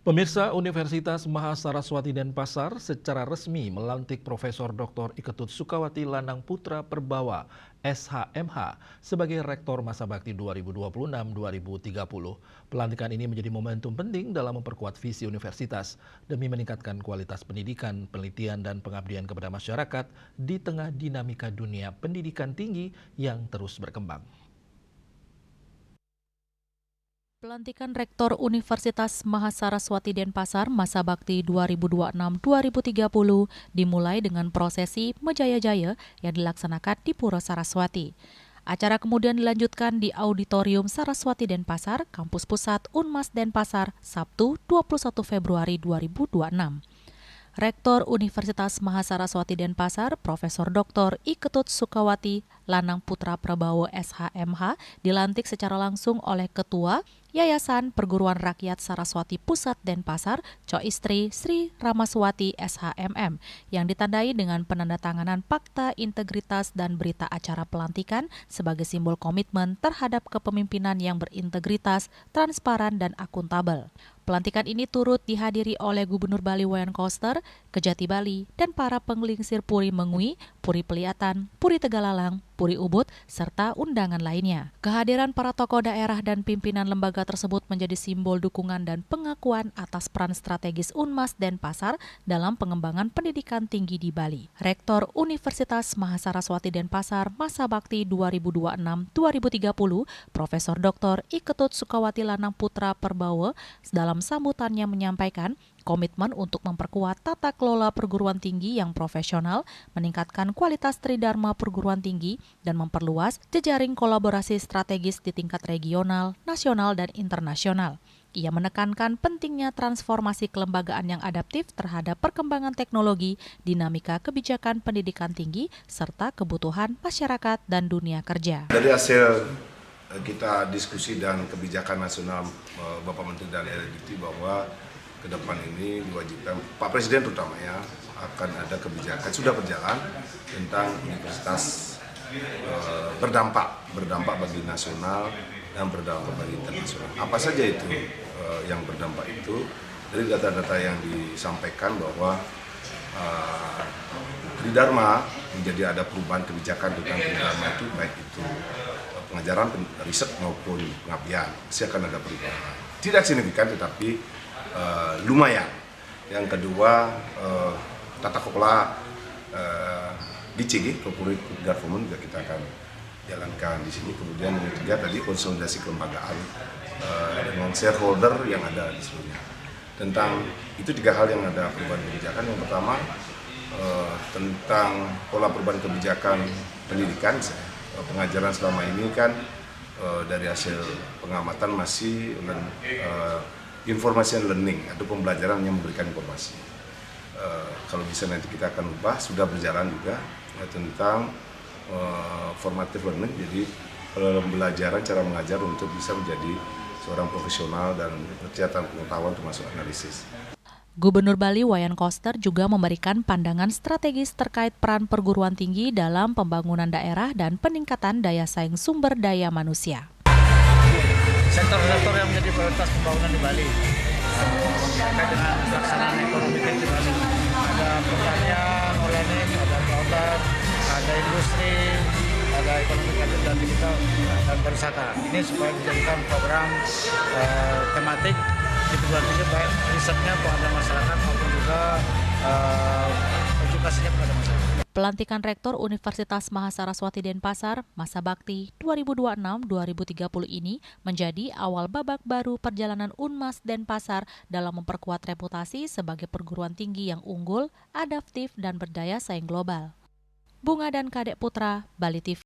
Pemirsa, Universitas Mahasaraswati Denpasar secara resmi melantik Profesor Dr. Iketut Sukawati Lanang Putra Perbawa, SHMH, sebagai Rektor masa bakti 2026-2030. Pelantikan ini menjadi momentum penting dalam memperkuat visi universitas demi meningkatkan kualitas pendidikan, penelitian, dan pengabdian kepada masyarakat di tengah dinamika dunia pendidikan tinggi yang terus berkembang. Pelantikan Rektor Universitas Mahasaraswati Denpasar masa bakti 2026-2030 dimulai dengan prosesi Mejaya-Jaya yang dilaksanakan di Pura Saraswati. Acara kemudian dilanjutkan di Auditorium Saraswati Denpasar, Kampus Pusat Unmas Denpasar, Sabtu 21 Februari 2026. Rektor Universitas Mahasaraswati Denpasar, Profesor Dr. Iketut Sukawati Lanang Putra Prabowo SHMH dilantik secara langsung oleh Ketua Yayasan Perguruan Rakyat Saraswati Pusat Denpasar, Coistri Sri Ramaswati SHMM, yang ditandai dengan penandatanganan Fakta Integritas dan berita acara pelantikan sebagai simbol komitmen terhadap kepemimpinan yang berintegritas, transparan, dan akuntabel. Pelantikan ini turut dihadiri oleh Gubernur Bali Wayan Koster, Kejati Bali, dan para penggelingsir Puri Mengui, Puri Peliatan, Puri Tegalalang, Puri Ubud, serta undangan lainnya. Kehadiran para tokoh daerah dan pimpinan lembaga tersebut menjadi simbol dukungan dan pengakuan atas peran strategis Unmas Denpasar dalam pengembangan pendidikan tinggi di Bali. Rektor Universitas Mahasaraswati Denpasar masa bakti 2026-2030, Profesor Dr. Iketut Sukawati Lanang Putra Perbawa dalam sambutannya menyampaikan komitmen untuk memperkuat tata kelola perguruan tinggi yang profesional, meningkatkan kualitas tridharma perguruan tinggi, dan memperluas jejaring kolaborasi strategis di tingkat regional, nasional, dan internasional. Ia menekankan pentingnya transformasi kelembagaan yang adaptif terhadap perkembangan teknologi, dinamika kebijakan pendidikan tinggi, serta kebutuhan masyarakat dan dunia kerja. Dari hasil kita diskusi dan kebijakan nasional Bapak Menteri dan LDT bahwa ke depan ini diwajibkan, Pak Presiden terutamanya akan ada kebijakan, sudah berjalan tentang universitas berdampak bagi nasional dan berdampak bagi internasional. Apa saja itu yang berdampak itu? Dari data-data yang disampaikan bahwa tridharma menjadi ada perubahan kebijakan tentang tridharma itu, baik itu pengajaran, riset maupun pengabdian, pasti akan ada perubahan. Tidak signifikan tetapi lumayan. Yang kedua, tata kelola DCG, Corporate Government, juga kita akan jalankan di sini. Kemudian yang ketiga tadi konsolidasi kelembagaan dengan shareholder yang ada di sini. Tentang itu tiga hal yang ada perubahan kebijakan. Yang pertama tentang pola perubahan kebijakan pendidikan. Pengajaran selama ini kan dari hasil pengamatan masih information learning atau pembelajaran yang memberikan informasi. Kalau bisa nanti kita akan ubah, sudah berjalan juga tentang formative learning, jadi pembelajaran cara mengajar untuk bisa menjadi seorang profesional dan kegiatan pengetahuan termasuk analisis. Gubernur Bali Wayan Koster juga memberikan pandangan strategis terkait peran perguruan tinggi dalam pembangunan daerah dan peningkatan daya saing sumber daya manusia. Sektor-sektor yang menjadi prioritas pembangunan di Bali terkait dengan pelaksanaan ekonomi di Bali. Ada pertanian, organik, ada kelautan, ada industri, ada ekonomi kreatif dan digital dan pariwisata. Ini supaya dijadikan program tematik di perguruan tinggi, baik risetnya kepada masyarakat maupun juga edukasinya kepada masyarakat. Pelantikan Rektor Universitas Mahasaraswati Denpasar masa bakti 2026-2030 ini menjadi awal babak baru perjalanan Unmas Denpasar dalam memperkuat reputasi sebagai perguruan tinggi yang unggul, adaptif, dan berdaya saing global. Bunga dan Kadek Putra, Bali TV.